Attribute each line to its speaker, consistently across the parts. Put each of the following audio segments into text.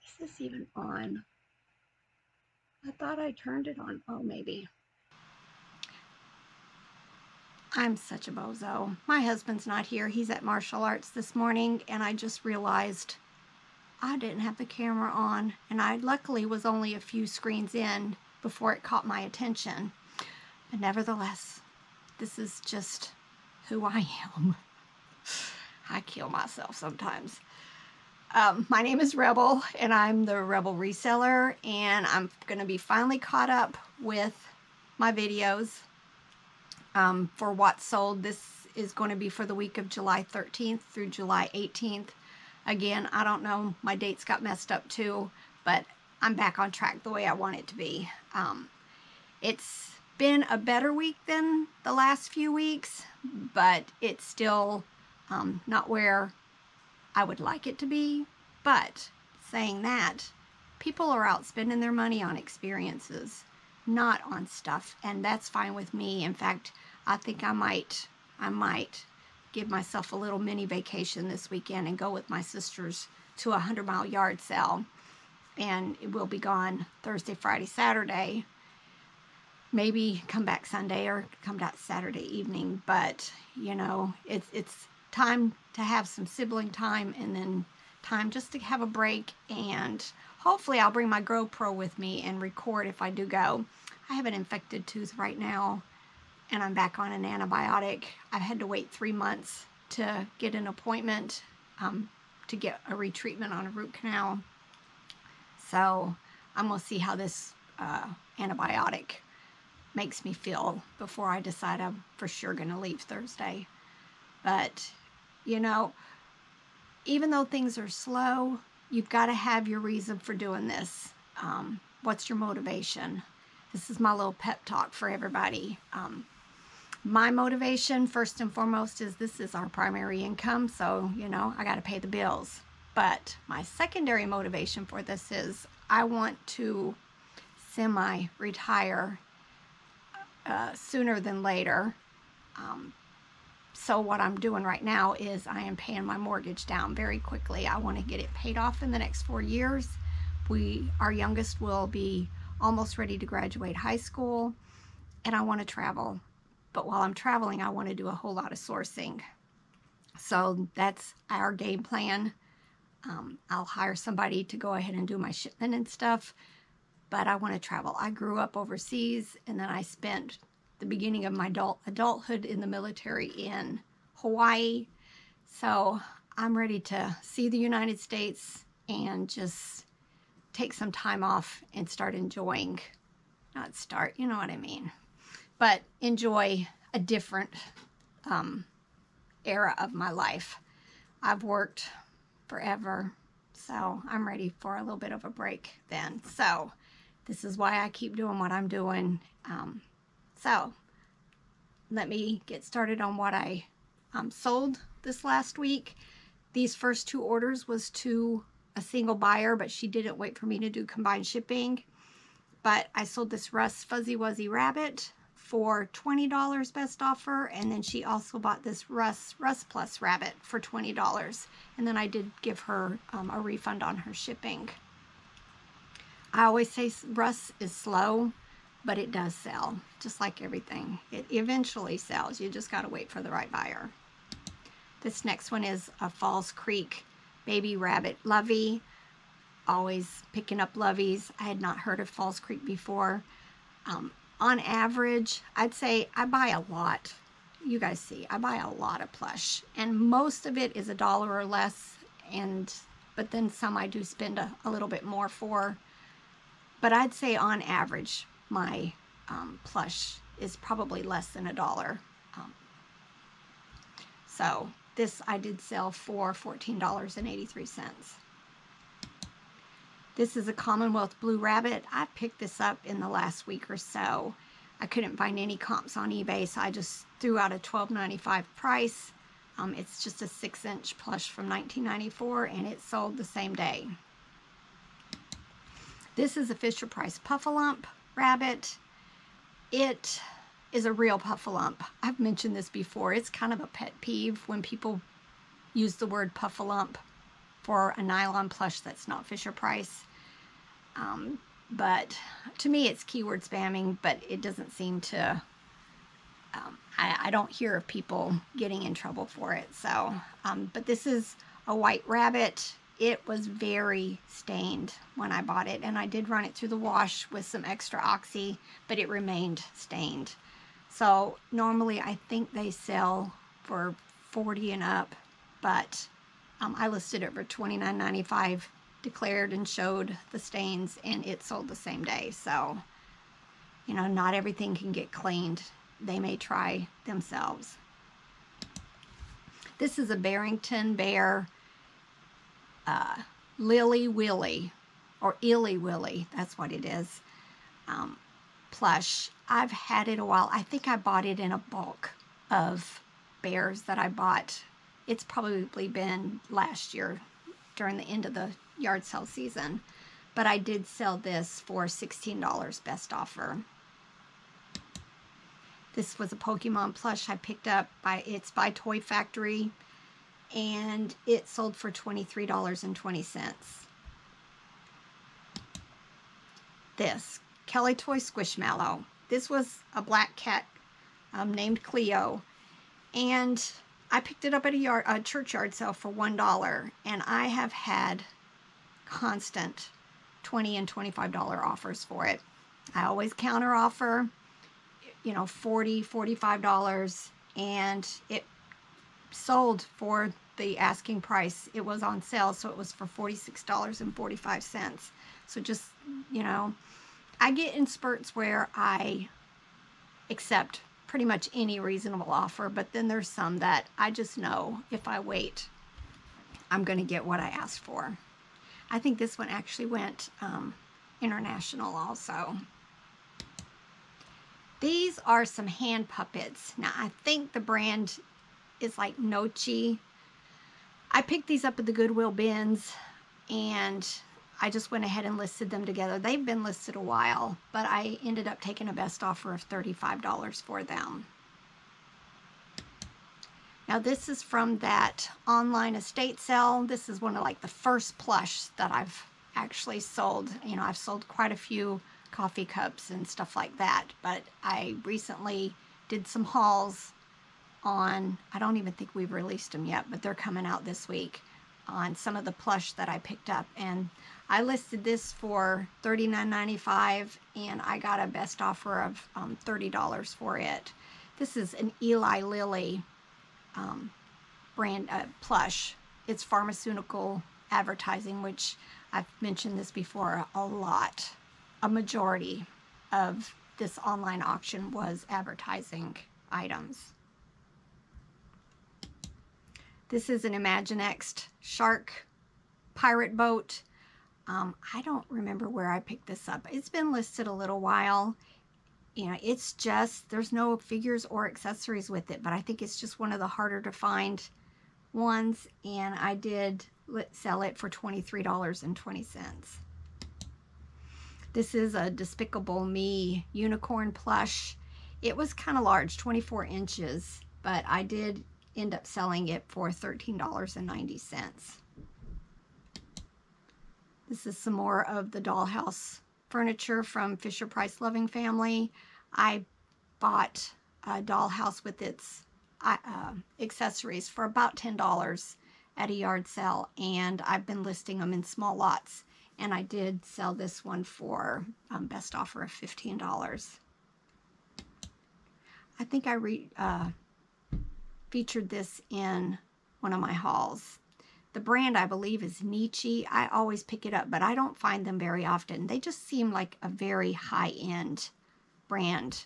Speaker 1: Is this even on? I thought I turned it on. Oh, maybe. I'm such a bozo. My husband's not here. He's at martial arts this morning, and I just realized I didn't have the camera on, and I luckily was only a few screens in before it caught my attention. But nevertheless, this is just who I am. I kill myself sometimes. My name is Rebel, and I'm the Rebel reseller, and I'm going to be finally caught up with my videos for what's sold. This is going to be for the week of July 13th through July 18th. Again, I don't know, my dates got messed up too, but I'm back on track the way I want it to be. It's been a better week than the last few weeks, but it's still not where I would like it to be. But saying that, people are out spending their money on experiences, not on stuff, and that's fine with me. In fact, I think I might give myself a little mini vacation this weekend and go with my sisters to a 100-mile yard sale, and it will be gone Thursday, Friday, Saturday. Maybe come back Sunday or come back Saturday evening, but you know, it's time to have some sibling time, and then time just to have a break, and hopefully I'll bring my GoPro with me and record if I do go. I have an infected tooth right now, and I'm back on an antibiotic. I've had to wait 3 months to get an appointment to get a retreatment on a root canal. So I'm going to see how this antibiotic makes me feel before I decide I'm for sure going to leave Thursday. But, you know, even though things are slow, you've got to have your reason for doing this. What's your motivation? This is my little pep talk for everybody. My motivation, first and foremost, is this is our primary income, so, you know, I got to pay the bills. But my secondary motivation for this is I want to semi-retire sooner than later. So what I'm doing right now is I am paying my mortgage down very quickly. I want to get it paid off in the next 4 years. Our youngest will be almost ready to graduate high school, and I want to travel. But while I'm traveling, I want to do a whole lot of sourcing. So that's our game plan. I'll hire somebody to go ahead and do my shipment and stuff, but I want to travel. I grew up overseas, and then I spent the beginning of my adulthood in the military in Hawaii. So I'm ready to see the United States and just take some time off and start enjoying, not start, you know what I mean, but enjoy a different era of my life. I've worked forever, so I'm ready for a little bit of a break then. So this is why I keep doing what I'm doing. So let me get started on what I sold this last week. These first 2 orders was to a single buyer, but she didn't wait for me to do combined shipping. But I sold this Russ Fuzzy Wuzzy Rabbit for $20 best offer, and then she also bought this Russ Plus Rabbit for $20, and then I did give her a refund on her shipping. I always say Russ is slow, but it does sell, just like everything. It eventually sells. You just got to wait for the right buyer. This next one is a Falls Creek Baby Rabbit Lovey. Always picking up Loveys. I had not heard of Falls Creek before. On average, I'd say I buy a lot. You guys see, I buy a lot of Plush, and most of it is $1 or less, but then some I do spend a little bit more for. But I'd say on average, my Plush is probably less than $1. So this I did sell for $14.83. This is a Commonwealth Blue Rabbit. I picked this up in the last week or so. I couldn't find any comps on eBay, so I just threw out a $12.95 price. It's just a 6-inch Plush from 1994, and it sold the same day. This is a Fisher-Price Puffalump Rabbit. It is a real Puffalump. I've mentioned this before. It's kind of a pet peeve when people use the word Puffalump for a nylon plush that's not Fisher-Price. But to me it's keyword spamming, but it doesn't seem to, I don't hear of people getting in trouble for it. So, but this is a white rabbit. It was very stained when I bought it, and I did run it through the wash with some extra oxy, but it remained stained. So normally I think they sell for $40 and up, but I listed it for $29.95, declared and showed the stains, and it sold the same day. So, you know, not everything can get cleaned. They may try themselves. This is a Barrington Bear Lily Willy, or Illy Willy, that's what it is, plush. I've had it a while. I think I bought it in a bulk of bears that I bought. It's probably been last year during the end of the yard sale season, but I did sell this for $16 best offer. This was a Pokemon plush I picked up it's by Toy Factory, and it sold for $23.20. This Kelly Toy Squishmallow. This was a black cat named Cleo, and I picked it up at a church yard sale for $1, and I have had constant $20 and $25 offers for it. I always counter offer, you know, $40, $45, and it sold for the asking price. It was on sale, so it was for $46.45. So just, you know, I get in spurts where I accept pretty much any reasonable offer, but then there's some that I just know if I wait, I'm going to get what I asked for. I think this one actually went international also. These are some hand puppets. Now, I think the brand is like Nochi. I picked these up at the Goodwill bins, and I just went ahead and listed them together. They've been listed a while, but I ended up taking a best offer of $35 for them. Now, this is from that online estate sale. This is one of like the first plush that I've actually sold. You know, I've sold quite a few coffee cups and stuff like that, but I recently did some hauls on, I don't even think we've released them yet, but they're coming out this week, on some of the plush that I picked up, and I listed this for $39.95, and I got a best offer of $30 for it. This is an Eli Lilly brand plush. It's pharmaceutical advertising, which I've mentioned this before a lot. A majority of this online auction was advertising items. This is an Imaginext shark pirate boat. I don't remember where I picked this up. It's been listed a little while. You know, it's just, there's no figures or accessories with it, but I think it's just one of the harder to find ones, and I did sell it for $23.20. This is a Despicable Me unicorn plush. It was kind of large, 24 inches, but I did end up selling it for $13.90. This is some more of the Dollhouse Furniture from Fisher-Price Loving Family. I bought a dollhouse with its accessories for about $10 at a yard sale, and I've been listing them in small lots, and I did sell this one for best offer of $15. I think I featured this in one of my hauls. The brand, I believe, is Nietzsche. I always pick it up, but I don't find them very often. They just seem like a very high-end brand.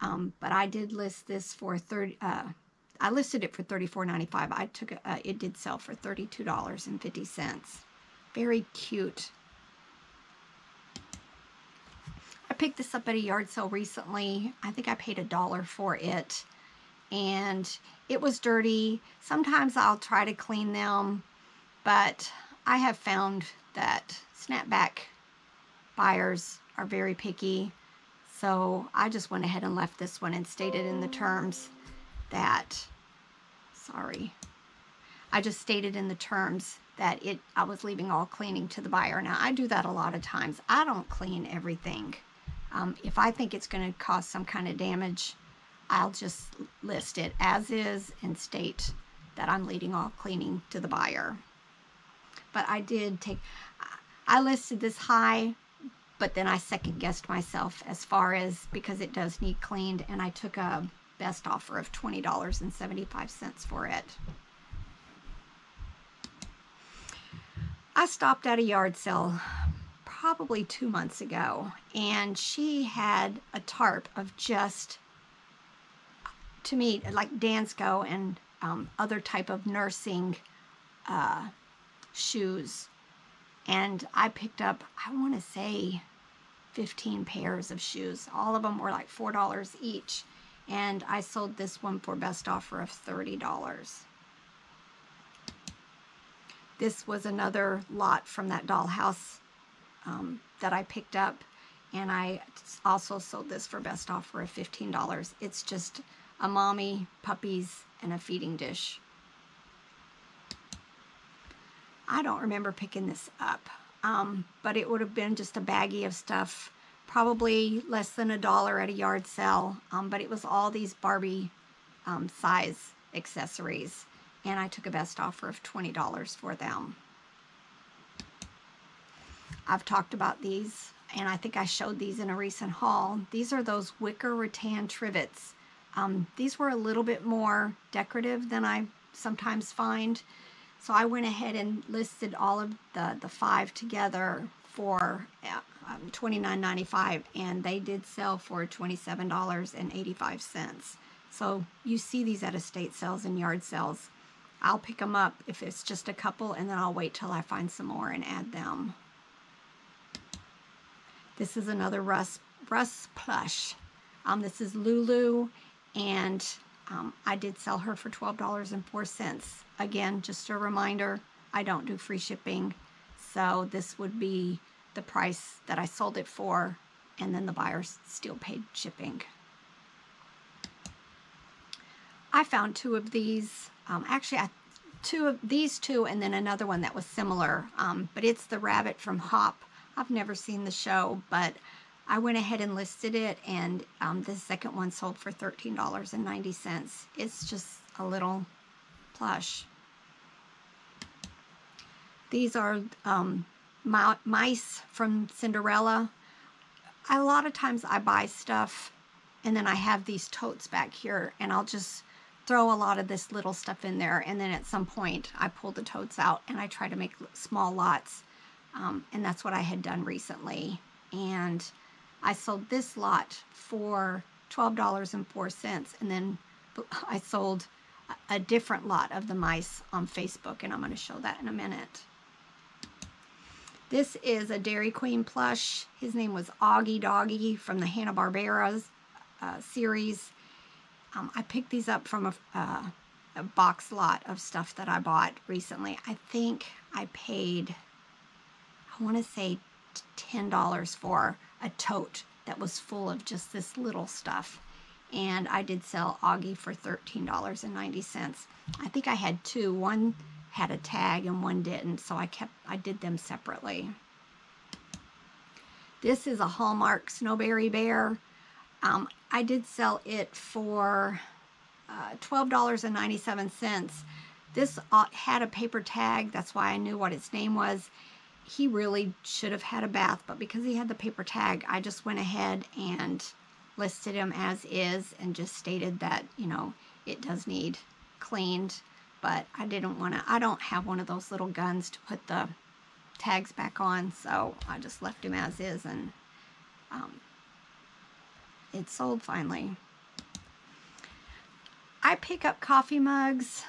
Speaker 1: But I did list this for I listed it for $34.95. I took it did sell for $32.50. Very cute. I picked this up at a yard sale recently. I think I paid $1 for it, and it was dirty. Sometimes I'll try to clean them, but I have found that snapback buyers are very picky, so I just went ahead and left this one and stated in the terms that, I just stated in the terms that I was leaving all cleaning to the buyer. Now, I do that a lot of times. I don't clean everything. If I think it's going to cause some kind of damage, I'll just list it as is and state that I'm leaving all cleaning to the buyer. But I listed this high, but then I second guessed myself as far as, because it does need cleaned, and I took a best offer of $20.75 for it. I stopped at a yard sale probably 2 months ago, and she had a tarp of just, to me, like Dansko and other type of nursing shoes. And I picked up, I want to say, 15 pairs of shoes. All of them were like $4 each. And I sold this one for best offer of $30. This was another lot from that dollhouse that I picked up. And I also sold this for best offer of $15. It's just a mommy, puppies, and a feeding dish. I don't remember picking this up, but it would have been just a baggie of stuff, probably less than $1 at a yard sale, but it was all these Barbie size accessories, and I took a best offer of $20 for them. I've talked about these, and I think I showed these in a recent haul. These are those Wicker rattan Trivets. These were a little bit more decorative than I sometimes find. So I went ahead and listed all of the 5 together for $29.95, and they did sell for $27.85. So you see these at estate sales and yard sales. I'll pick them up if it's just a couple, and then I'll wait till I find some more and add them. This is another Russ Plush. This is Lulu, and I did sell her for $12.04. Again, just a reminder, I don't do free shipping, so this would be the price that I sold it for, and then the buyer still paid shipping. I found 2 of these, actually these two, and then another one that was similar, but it's the rabbit from Hop. I've never seen the show, but I went ahead and listed it, and the second one sold for $13.90. It's just a little plush. These are mice from Cinderella. A lot of times I buy stuff, and then I have these totes back here, and I'll just throw a lot of this little stuff in there, and then at some point I pull the totes out and I try to make small lots, and that's what I had done recently. And I sold this lot for $12.04, and then I sold a different lot of the mice on Facebook, and I'm going to show that in a minute. This is a Dairy Queen plush. His name was Augie Doggy from the Hanna-Barbera series. I picked these up from a box lot of stuff that I bought recently. I think I paid, I want to say $10 for a tote that was full of just this little stuff, and I did sell Augie for $13.90. I think I had 2. One had a tag and one didn't, so I did them separately. This is a Hallmark Snowberry bear. I did sell it for $12.97. This had a paper tag, that's why I knew what its name was. He really should have had a bath, but because he had the paper tag, I just went ahead and listed him as is and just stated that, you know, it does need cleaned, but I didn't want to, I don't have one of those little guns to put the tags back on, so I just left him as is, and it sold finally. I pick up coffee mugs,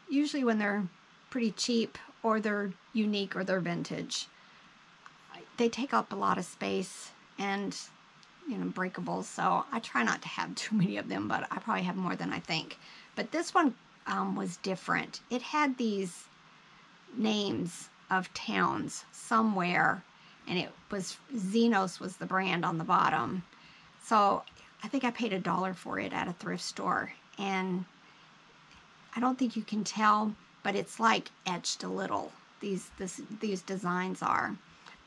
Speaker 1: usually when they're pretty cheap, or they're unique, or they're vintage. They take up a lot of space and, you know, breakable, so I try not to have too many of them, but I probably have more than I think. But this one was different. It had these names of towns somewhere, and it was Xenos was the brand on the bottom. So I think I paid $1 for it at a thrift store, and I don't think you can tell, but it's like etched a little. These designs are.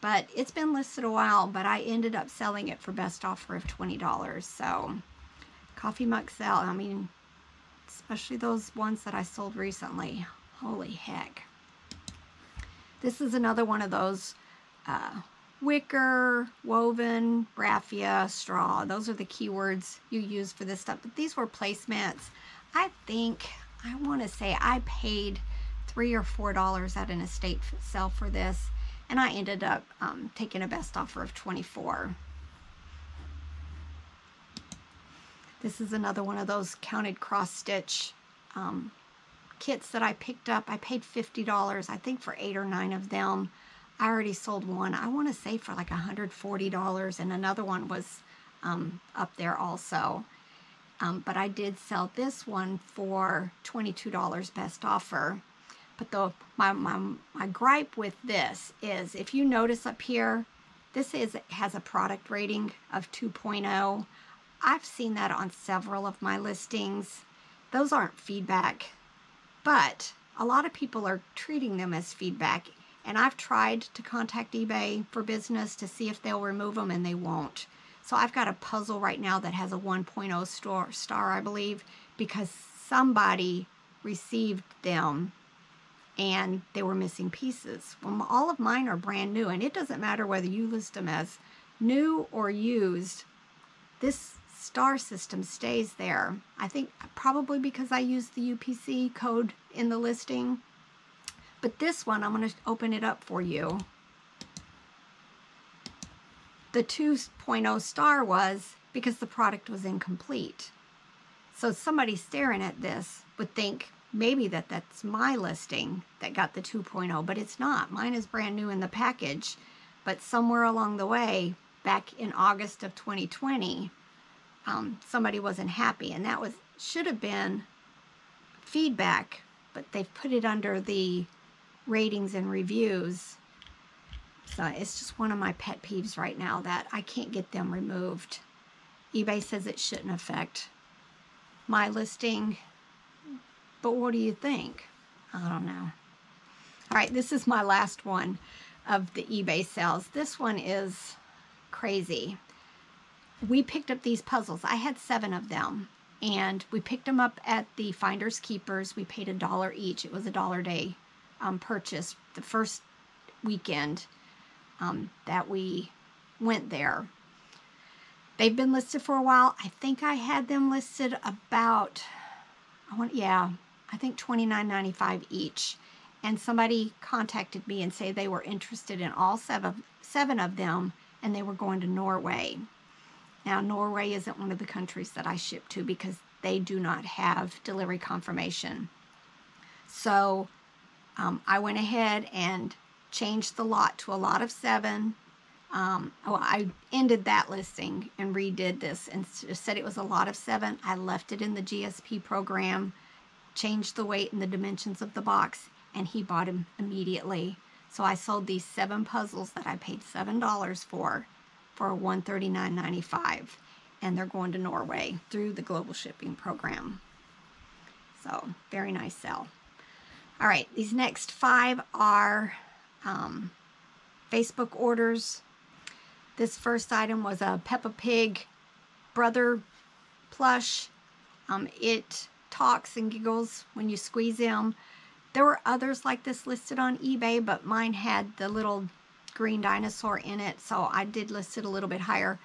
Speaker 1: But it's been listed a while, but I ended up selling it for best offer of $20. So coffee mug sale, I mean, especially those ones that I sold recently. Holy heck. This is another one of those wicker, woven, raffia, straw. Those are the keywords you use for this stuff. But these were placemats. I want to say I paid $3 or $4 at an estate sale for this, and I ended up taking a best offer of $24. This is another one of those counted cross stitch kits that I picked up. I paid $50, I think, for 8 or 9 of them. I already sold one, I want to say, for like $140, and another one was up there also. But I did sell this one for $22 best offer. But my gripe with this is, if you notice up here, this has a product rating of 2.0. I've seen that on several of my listings. Those aren't feedback, but a lot of people are treating them as feedback. And I've tried to contact eBay for business to see if they'll remove them, and they won't. So I've got a puzzle right now that has a 1.0 star, I believe, because somebody received them and they were missing pieces. Well, all of mine are brand new, and it doesn't matter whether you list them as new or used. This star system stays there. I think probably because I used the UPC code in the listing. But this one, I'm going to open it up for you. The 2.0 star was because the product was incomplete. So somebody staring at this would think maybe that's my listing that got the 2.0, but it's not. Mine is brand new in the package. But somewhere along the way, back in August of 2020, somebody wasn't happy, and that should have been feedback, but they've put it under the ratings and reviews. So it's just one of my pet peeves right now that I can't get them removed. eBay says it shouldn't affect my listing, but what do you think? I don't know. All right, this is my last one of the eBay sales. This one is crazy. We picked up these puzzles. I had 7 of them, and we picked them up at the Finders Keepers. We paid $1 each. It was a $1 day purchase the first weekend that we went there. They've been listed for a while. I think I had them listed about, I think $29.95 each. And somebody contacted me and said they were interested in all seven of them, and they were going to Norway. Now, Norway isn't one of the countries that I ship to because they do not have delivery confirmation. So I went ahead and changed the lot to a lot of 7. I ended that listing and redid this and said it was a lot of 7. I left it in the GSP program, changed the weight and the dimensions of the box, and he bought them immediately. So I sold these 7 puzzles that I paid $7 for $139.95, and they're going to Norway through the global shipping program. So very nice sale. All right, these next 5 are Facebook orders. This first item was a Peppa Pig brother plush. It talks and giggles when you squeeze him. There were others like this listed on eBay, but mine had the little green dinosaur in it, so I did list it a little bit higher.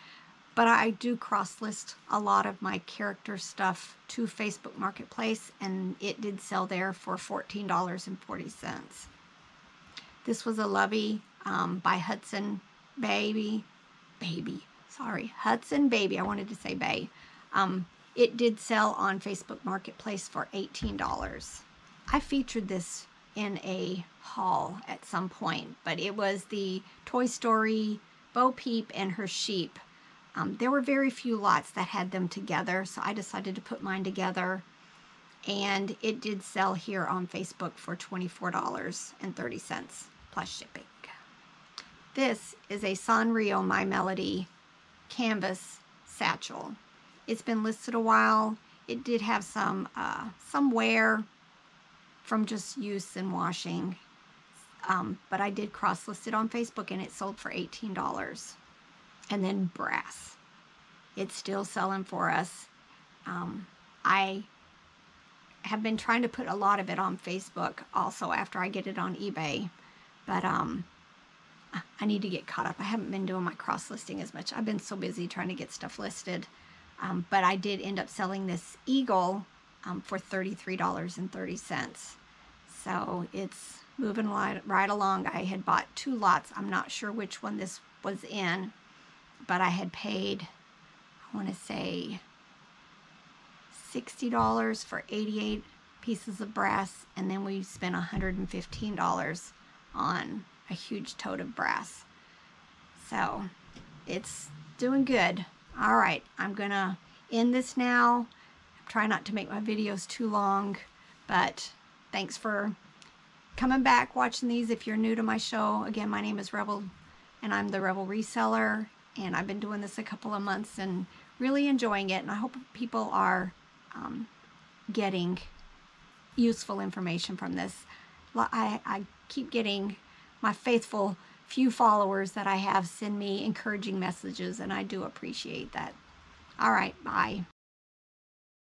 Speaker 1: But I do cross-list a lot of my character stuff to Facebook Marketplace, and it did sell there for $14.40. This was a Lovey by Hudson Baby. Hudson Baby. I wanted to say Bay. It did sell on Facebook Marketplace for $18. I featured this in a haul at some point, but it was the Toy Story Bo Peep and her sheep. There were very few lots that had them together, so I decided to put mine together, and it did sell here on Facebook for $24.30 plus shipping. This is a Sanrio My Melody canvas satchel. It's been listed a while. It did have some wear. from just use and washing. But I did cross-list it on Facebook, and it sold for $18. And then brass. It's still selling for us. I have been trying to put a lot of it on Facebook also after I get it on eBay. But I need to get caught up. I haven't been doing my cross-listing as much. I've been so busy trying to get stuff listed. But I did end up selling this eagle for $33.30. So it's moving right along. I had bought 2 lots. I'm not sure which one this was in, but I had paid, I want to say, $60 for 88 pieces of brass, and then we spent $115 on a huge tote of brass. So it's doing good. All right, I'm gonna end this now. Try not to make my videos too long, but thanks for coming back, watching these. If you're new to my show, again, my name is Rebel, and I'm the Rebel Reseller, and I've been doing this a couple of months and really enjoying it, and I hope people are getting useful information from this. I keep getting my faithful few followers that I have send me encouraging messages, and I do appreciate that. All right, bye.